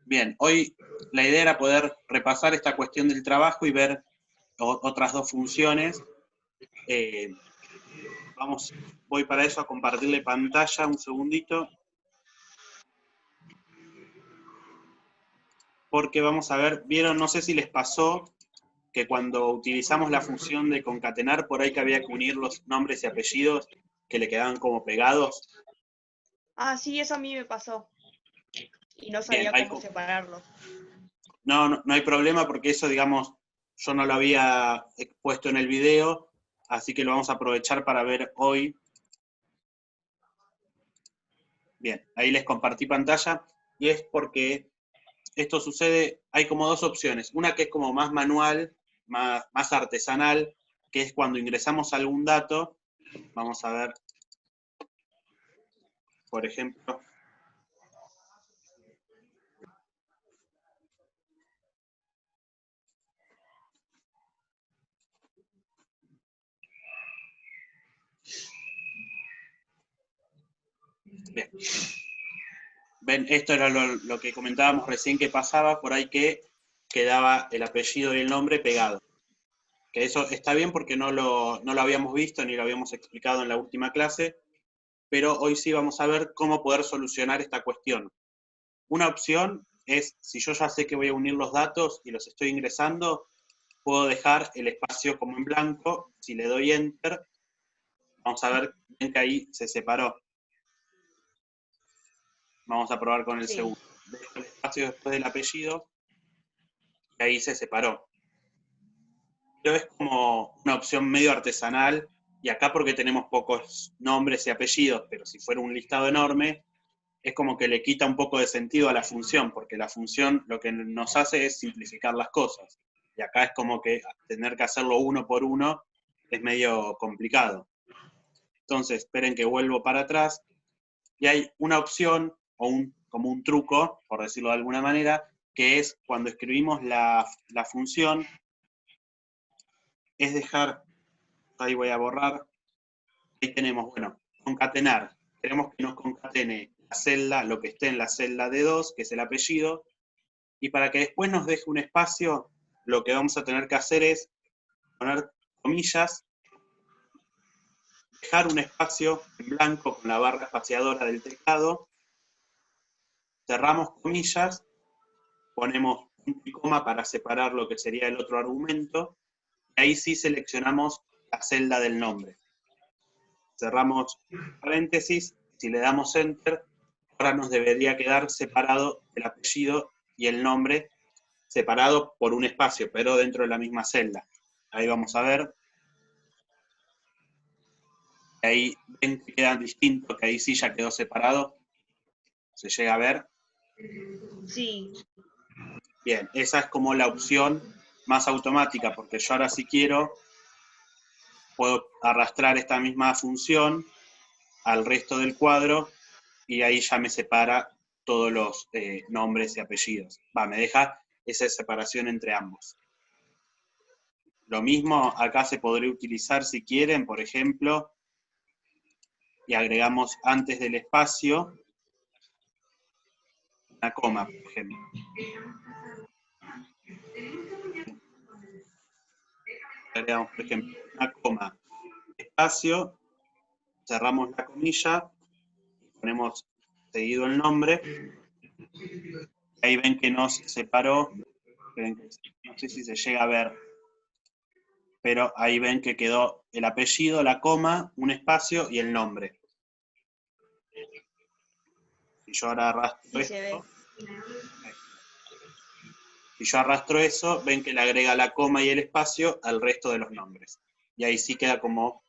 Bien, hoy la idea era poder repasar esta cuestión del trabajo y ver otras dos funciones. Voy para eso a compartirle pantalla un segundito. Porque vamos a ver, vieron, no sé si les pasó que cuando utilizamos la función de concatenar, por ahí que había que unir los nombres y apellidos que le quedaban como pegados. Ah, sí, eso a mí me pasó. Y no Bien, sabía cómo separarlo. no hay problema porque eso, digamos, yo no lo había expuesto en el video, así que lo vamos a aprovechar para ver hoy. Bien, ahí les compartí pantalla y es porque esto sucede, hay como dos opciones. Una que es como más manual, más artesanal, que es cuando ingresamos algún dato. Vamos a ver, por ejemplo, bien. Ven, esto era lo que comentábamos recién que pasaba, por ahí que quedaba el apellido y el nombre pegado. Que eso está bien porque no lo habíamos visto ni lo habíamos explicado en la última clase, pero hoy sí vamos a ver cómo poder solucionar esta cuestión. Una opción es, si yo ya sé que voy a unir los datos y los estoy ingresando, puedo dejar el espacio como en blanco. Si le doy Enter, vamos a ver que ahí se separó. Vamos a probar con el Sí. segundo. Dejo el espacio después del apellido y ahí se separó. Pero es como una opción medio artesanal, y acá porque tenemos pocos nombres y apellidos, pero si fuera un listado enorme, es como que le quita un poco de sentido a la función, porque la función lo que nos hace es simplificar las cosas. Y acá es como que tener que hacerlo uno por uno es medio complicado. Entonces, esperen que vuelvo para atrás, y hay una opción, o como un truco, por decirlo de alguna manera, que es cuando escribimos la función, es dejar, ahí voy a borrar, ahí tenemos, bueno, concatenar. Queremos que nos concatene la celda, lo que esté en la celda D2, que es el apellido, y para que después nos deje un espacio, lo que vamos a tener que hacer es poner comillas, dejar un espacio en blanco con la barra espaciadora del teclado, cerramos comillas, ponemos punto y coma para separar lo que sería el otro argumento, y ahí sí seleccionamos la celda del nombre. Cerramos paréntesis, si le damos Enter, ahora nos debería quedar separado el apellido y el nombre, separado por un espacio, pero dentro de la misma celda. Ahí vamos a ver. Ahí ven que quedan distintos, que ahí sí ya quedó separado. ¿Se llega a ver? Sí. Bien, esa es como la opción más automática, porque yo ahora si quiero, puedo arrastrar esta misma función al resto del cuadro y ahí ya me separa todos los nombres y apellidos. Me deja esa separación entre ambos. Lo mismo acá se podría utilizar si quieren, por ejemplo, y agregamos antes del espacio una coma, por ejemplo. Agregamos, por ejemplo, una coma, espacio, cerramos la comilla, ponemos seguido el nombre, ahí ven que nos separó, no sé si se llega a ver, pero ahí ven que quedó el apellido, la coma, un espacio y el nombre. Si yo ahora arrastro Sí se ve. esto, si yo arrastro eso, ven que le agrega la coma y el espacio al resto de los nombres. Y ahí sí queda como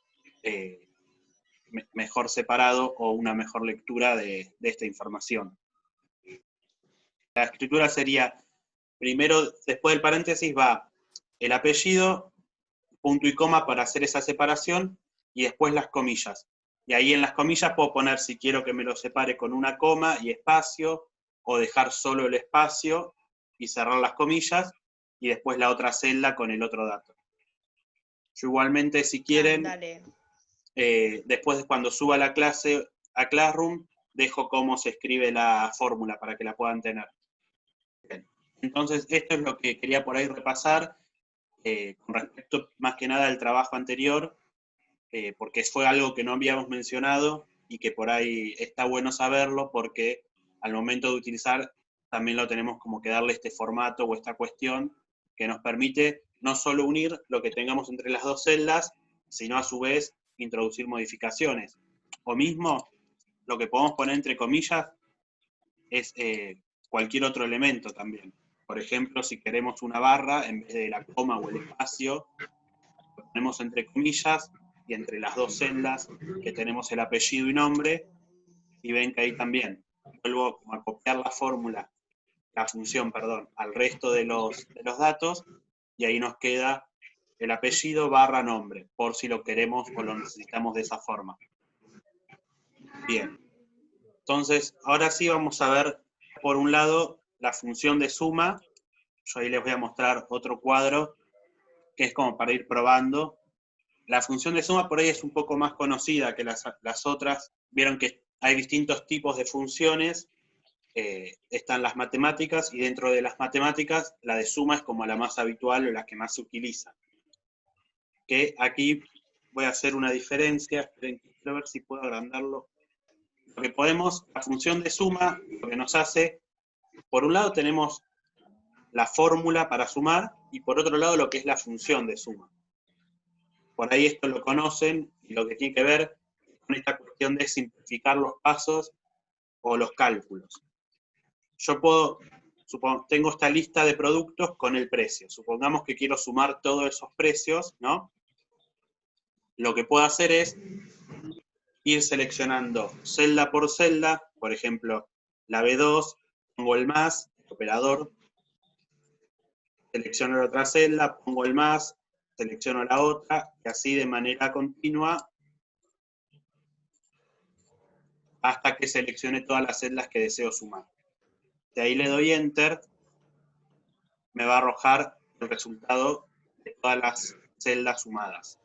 mejor separado o una mejor lectura de esta información. La escritura sería, primero, después del paréntesis va el apellido, punto y coma para hacer esa separación, y después las comillas. Y ahí en las comillas puedo poner si quiero que me lo separe con una coma y espacio, o dejar solo el espacio y cerrar las comillas, y después la otra celda con el otro dato. Yo igualmente, si quieren, Dale. después cuando suba la clase a Classroom, dejo cómo se escribe la fórmula para que la puedan tener. Bien. Entonces, esto es lo que quería por ahí repasar con respecto más que nada al trabajo anterior, porque fue algo que no habíamos mencionado y que por ahí está bueno saberlo porque al momento de utilizar también lo tenemos como que darle este formato o esta cuestión que nos permite no solo unir lo que tengamos entre las dos celdas, sino a su vez introducir modificaciones. O mismo, lo que podemos poner entre comillas es cualquier otro elemento también. Por ejemplo, si queremos una barra, en vez de la coma o el espacio, lo ponemos entre comillas y entre las dos celdas que tenemos el apellido y nombre, y ven que ahí también vuelvo como a copiar la fórmula, la función, perdón, al resto de los datos, y ahí nos queda el apellido barra nombre, por si lo queremos o lo necesitamos de esa forma. Bien. Entonces, ahora sí vamos a ver, por un lado, la función de suma. Yo ahí les voy a mostrar otro cuadro, que es como para ir probando. La función de suma por ahí es un poco más conocida que las otras. Vieron que hay distintos tipos de funciones. Están las matemáticas, y dentro de las matemáticas, la de suma es como la más habitual o la que más se utiliza. Que aquí voy a hacer una diferencia. Esperen, quiero ver si puedo agrandarlo. Lo que podemos, la función de suma, lo que nos hace, por un lado tenemos la fórmula para sumar, y por otro lado lo que es la función de suma. Por ahí esto lo conocen, y lo que tiene que ver con esta cuestión de simplificar los pasos o los cálculos. Yo tengo esta lista de productos con el precio. Supongamos que quiero sumar todos esos precios, ¿no? Lo que puedo hacer es ir seleccionando celda por celda, por ejemplo, la B2, pongo el más, el operador, selecciono la otra celda, pongo el más, selecciono la otra, y así de manera continua hasta que seleccione todas las celdas que deseo sumar. De ahí le doy Enter, me va a arrojar el resultado de todas las celdas sumadas.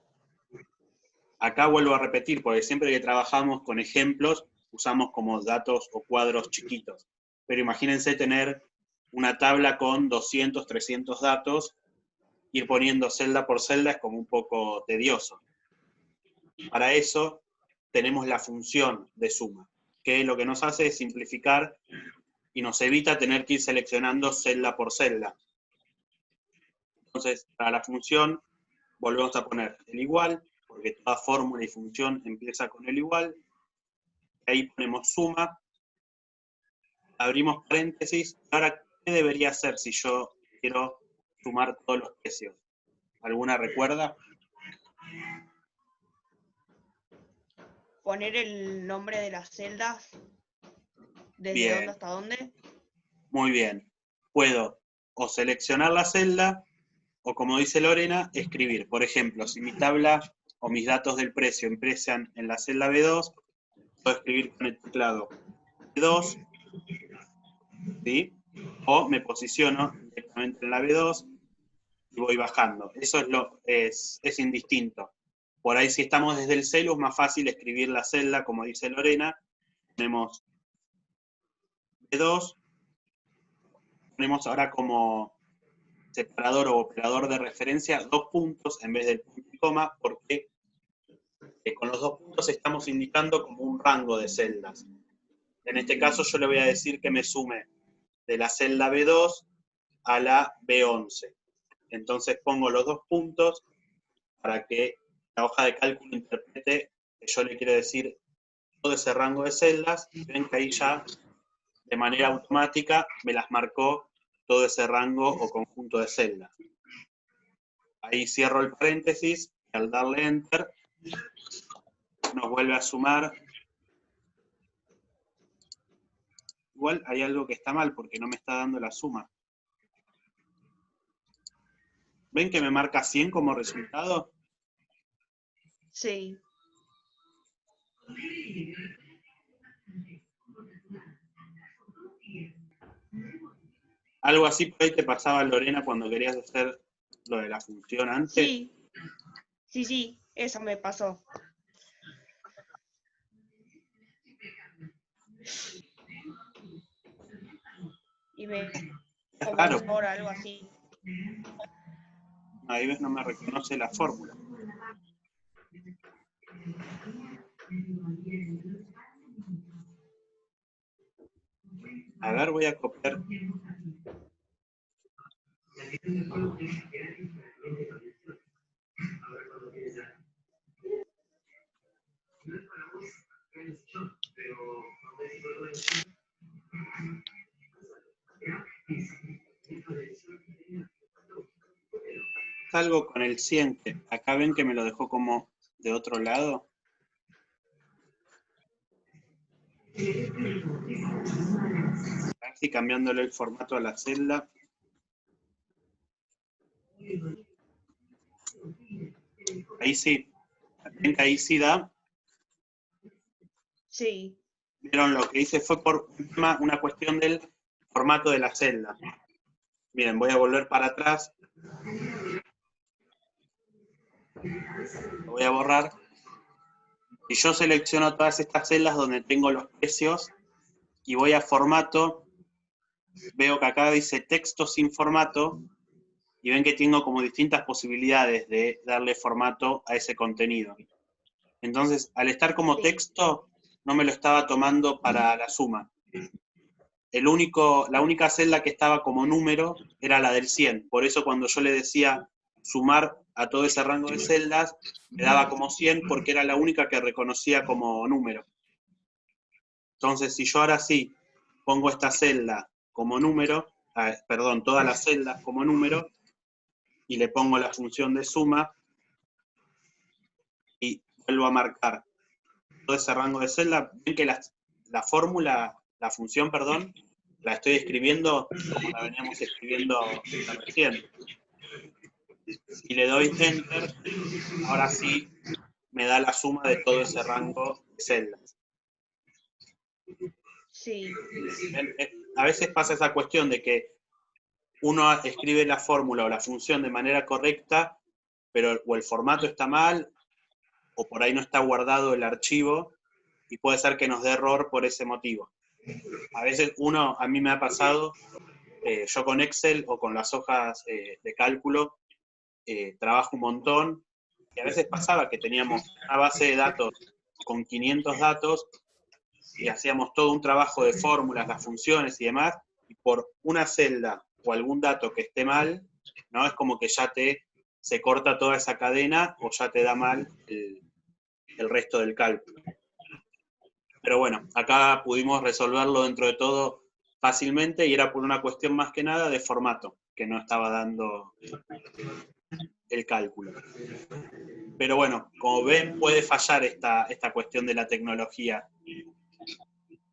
Acá vuelvo a repetir, porque siempre que trabajamos con ejemplos, usamos como datos o cuadros chiquitos. Pero imagínense tener una tabla con 200, 300 datos, ir poniendo celda por celda es como un poco tedioso. Para eso tenemos la función de suma, que lo que nos hace es simplificar y nos evita tener que ir seleccionando celda por celda. Entonces, para la función volvemos a poner el igual, porque toda fórmula y función empieza con el igual. Ahí ponemos suma, abrimos paréntesis. Ahora, ¿qué debería hacer si yo quiero sumar todos los precios? ¿Alguna recuerda? Poner el nombre de las celdas, desde Bien, dónde hasta dónde. muy bien. Puedo o seleccionar la celda, o como dice Lorena, escribir. Por ejemplo, si mi tabla o mis datos del precio empiezan en la celda B2, puedo escribir con el teclado B2, ¿sí? O me posiciono directamente en la B2 y voy bajando. Eso es indistinto. Por ahí, si estamos desde el celu, es más fácil escribir la celda, como dice Lorena. Tenemos B2, ponemos ahora como separador o operador de referencia 2 puntos en vez del punto y coma, porque con los 2 puntos estamos indicando como un rango de celdas. En este caso yo le voy a decir que me sume de la celda B2 a la B11. Entonces pongo los 2 puntos para que la hoja de cálculo interprete que yo le quiero decir todo ese rango de celdas, y ven que ahí ya de manera automática me las marcó todo ese rango o conjunto de celdas. Ahí cierro el paréntesis, y al darle Enter nos vuelve a sumar. Igual hay algo que está mal porque no me está dando la suma. ¿Ven que me marca 100 como resultado? Sí. Algo así por ahí te pasaba, Lorena, cuando querías hacer lo de la función antes. Sí. Sí, eso me pasó. Y me Es o raro. mejor, algo así. Ahí ves, no me reconoce la fórmula. A ver, voy a copiar. Salgo con el 100, que acá ven que me lo dejó como de otro lado. Así cambiándole el formato a la celda. Ahí sí. Ven que ahí sí da. Sí. Vieron, lo que hice fue por una cuestión del formato de la celda. Miren, voy a volver para atrás. Lo voy a borrar. Y yo selecciono todas estas celdas donde tengo los precios y voy a formato. Veo que acá dice texto sin formato y ven que tengo como distintas posibilidades de darle formato a ese contenido. Entonces, al estar como texto, no me lo estaba tomando para la suma. La única celda que estaba como número era la del 100. Por eso cuando yo le decía sumar a todo ese rango de celdas, me daba como 100 porque era la única que reconocía como número. Entonces, si yo ahora sí pongo esta celda como número, perdón, todas las celdas como número, y le pongo la función de suma, y vuelvo a marcar todo ese rango de celdas, ven que la fórmula, la función, perdón, la estoy escribiendo como la veníamos escribiendo recién. Si le doy Enter, ahora sí me da la suma de todo ese rango de celdas. Sí. A veces pasa esa cuestión de que uno escribe la fórmula o la función de manera correcta, pero o el formato está mal, o por ahí no está guardado el archivo, y puede ser que nos dé error por ese motivo. A veces a mí me ha pasado, yo con Excel o con las hojas de cálculo, trabajo un montón, y a veces pasaba que teníamos una base de datos con 500 datos, y hacíamos todo un trabajo de fórmulas, las funciones y demás, y por una celda o algún dato que esté mal, ¿no? Es como que ya se corta toda esa cadena o ya te da mal el resto del cálculo. Pero bueno, acá pudimos resolverlo dentro de todo fácilmente y era por una cuestión más que nada de formato, que no estaba dando el cálculo. Pero bueno, como ven, puede fallar esta cuestión de la tecnología.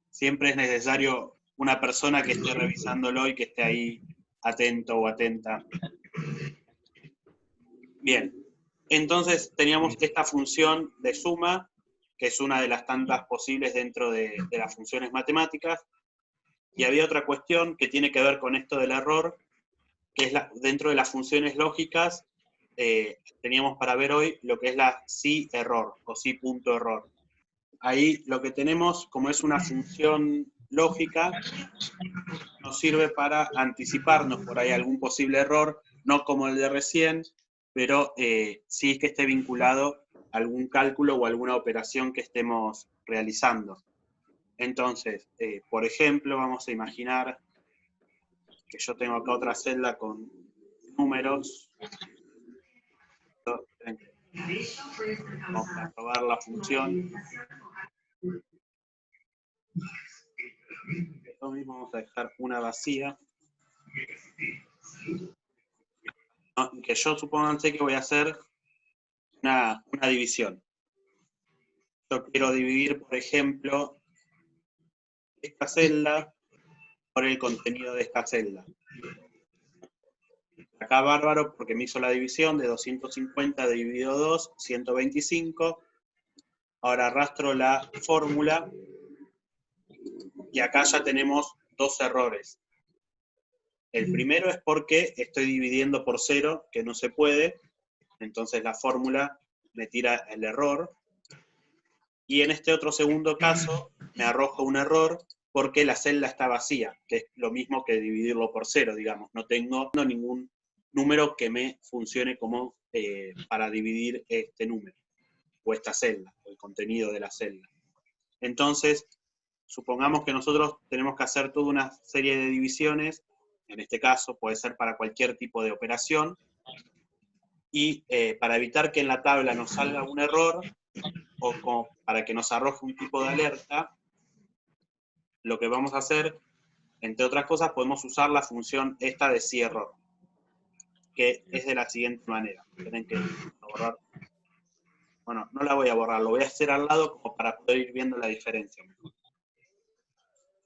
Siempre es necesario una persona que esté revisándolo y que esté ahí atento o atenta. Bien, entonces teníamos esta función de suma, que es una de las tantas posibles dentro de las funciones matemáticas, y había otra cuestión que tiene que ver con esto del error, que es dentro de las funciones lógicas, teníamos para ver hoy lo que es la si-error, o si.error. Ahí lo que tenemos, como es una función lógica, nos sirve para anticiparnos por ahí algún posible error, no como el de recién, pero sí que esté vinculado a algún cálculo o alguna operación que estemos realizando. Entonces, por ejemplo, vamos a imaginar que yo tengo acá otra celda con números. Vamos a probar la función. Esto mismo vamos a dejar una vacía. Que yo supónganse que voy a hacer una división. Yo quiero dividir, por ejemplo, esta celda por el contenido de esta celda. Acá bárbaro porque me hizo la división de 250 dividido 2, 125. Ahora arrastro la fórmula y acá ya tenemos dos errores. El primero es porque estoy dividiendo por 0, que no se puede, entonces la fórmula me tira el error. Y en este otro segundo caso me arroja un error porque la celda está vacía, que es lo mismo que dividirlo por 0, digamos. No tengo ningún número que me funcione como para dividir este número, o esta celda, o el contenido de la celda. Entonces, supongamos que nosotros tenemos que hacer toda una serie de divisiones, en este caso puede ser para cualquier tipo de operación, y para evitar que en la tabla nos salga un error, o como para que nos arroje un tipo de alerta, lo que vamos a hacer, entre otras cosas, podemos usar la función esta de si error, que es de la siguiente manera. Tienen que borrar. Bueno, no la voy a borrar, lo voy a hacer al lado como para poder ir viendo la diferencia.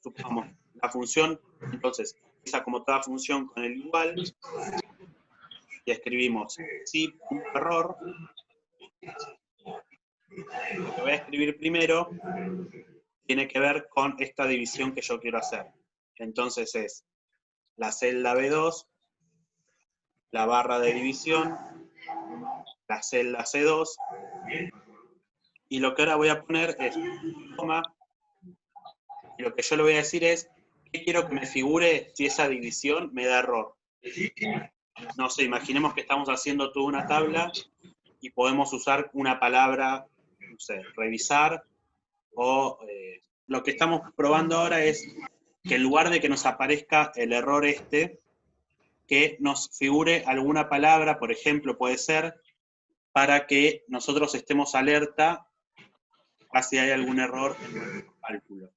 Supongamos la función, entonces, empieza como toda función con el igual, y escribimos si.error. Lo que voy a escribir primero tiene que ver con esta división que yo quiero hacer. Entonces es la celda B2, la barra de división, la celda C2, y lo que ahora voy a poner es coma, y lo que yo le voy a decir es qué quiero que me figure si esa división me da error. No sé, imaginemos que estamos haciendo toda una tabla y podemos usar una palabra, no sé, revisar, o lo que estamos probando ahora es que en lugar de que nos aparezca el error este, que nos figure alguna palabra, por ejemplo, puede ser, para que nosotros estemos alerta a si hay algún error en nuestro cálculo.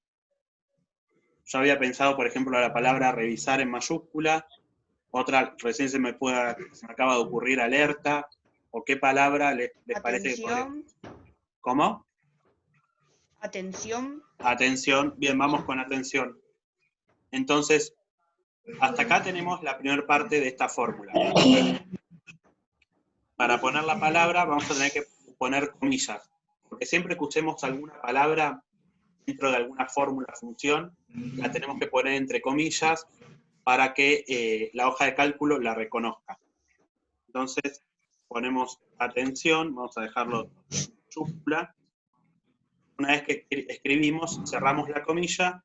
Yo había pensado, por ejemplo, la palabra revisar en mayúscula, otra recién se me acaba de ocurrir alerta, o qué palabra les parece que podría... ¿Cómo? Atención. Atención, bien, vamos con atención. Entonces, hasta acá tenemos la primera parte de esta fórmula. Para poner la palabra vamos a tener que poner comillas, porque siempre que usemos alguna palabra dentro de alguna fórmula, función, la tenemos que poner entre comillas para que la hoja de cálculo la reconozca. Entonces, ponemos atención, vamos a dejarlo en mayúscula. Una vez que escribimos, cerramos la comilla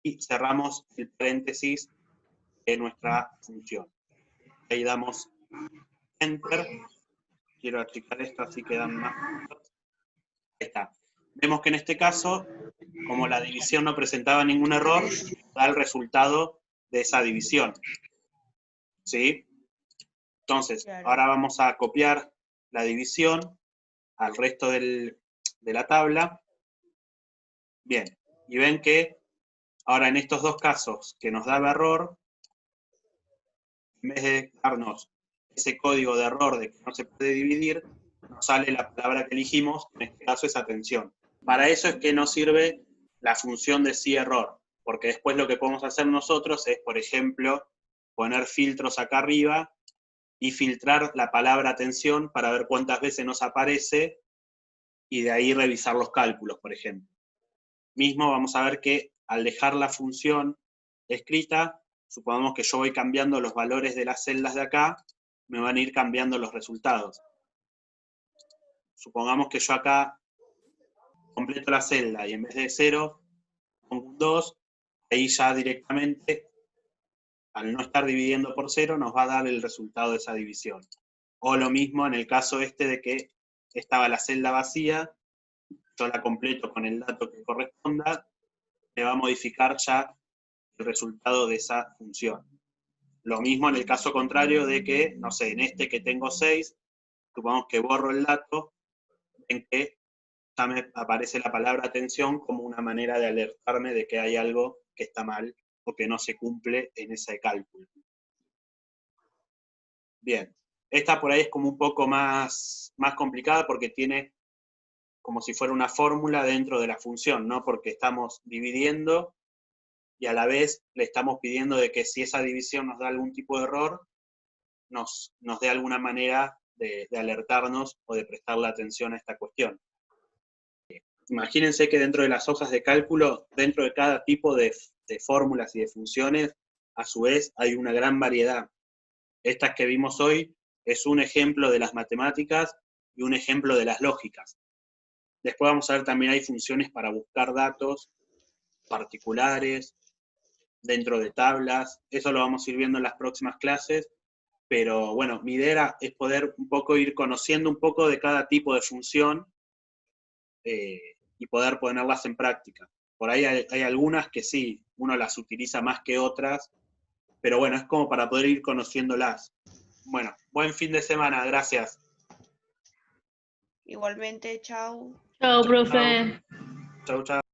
y cerramos el paréntesis de nuestra función. Ahí damos Enter. Quiero achicar esto así quedan más. Ahí está. Vemos que en este caso, como la división no presentaba ningún error, da el resultado de esa división. ¿Sí? Entonces, Claro. ahora vamos a copiar la división al resto de la tabla. Bien, y ven que ahora en estos dos casos que nos daba error, en vez de darnos ese código de error de que no se puede dividir, nos sale la palabra que elegimos, en este caso es atención. Para eso es que nos sirve la función de si error, porque después lo que podemos hacer nosotros es, por ejemplo, poner filtros acá arriba y filtrar la palabra atención para ver cuántas veces nos aparece y de ahí revisar los cálculos, por ejemplo. Mismo vamos a ver que al dejar la función escrita, supongamos que yo voy cambiando los valores de las celdas de acá, me van a ir cambiando los resultados. Supongamos que yo acá completo la celda y en vez de 0, pongo un 2, ahí ya directamente, al no estar dividiendo por 0, nos va a dar el resultado de esa división. O lo mismo en el caso este de que estaba la celda vacía, yo la completo con el dato que corresponda, me va a modificar ya el resultado de esa función. Lo mismo en el caso contrario de que, no sé, en este que tengo 6, supongamos que borro el dato, en que ya me aparece la palabra atención como una manera de alertarme de que hay algo que está mal o que no se cumple en ese cálculo. Bien, esta por ahí es como un poco más complicada porque tiene como si fuera una fórmula dentro de la función, ¿no? Porque estamos dividiendo y a la vez le estamos pidiendo de que si esa división nos da algún tipo de error, nos dé alguna manera de alertarnos o de prestarle atención a esta cuestión. Imagínense que dentro de las hojas de cálculo, dentro de cada tipo de fórmulas y de funciones, a su vez hay una gran variedad. Estas que vimos hoy es un ejemplo de las matemáticas y un ejemplo de las lógicas. Después vamos a ver también hay funciones para buscar datos particulares, dentro de tablas. Eso lo vamos a ir viendo en las próximas clases. Pero bueno, mi idea es poder un poco ir conociendo un poco de cada tipo de función y poder ponerlas en práctica. Por ahí hay algunas que sí, uno las utiliza más que otras, pero bueno, es como para poder ir conociéndolas. Bueno, buen fin de semana, gracias. Igualmente, chau. Chao, Chau, profe. chau, chau.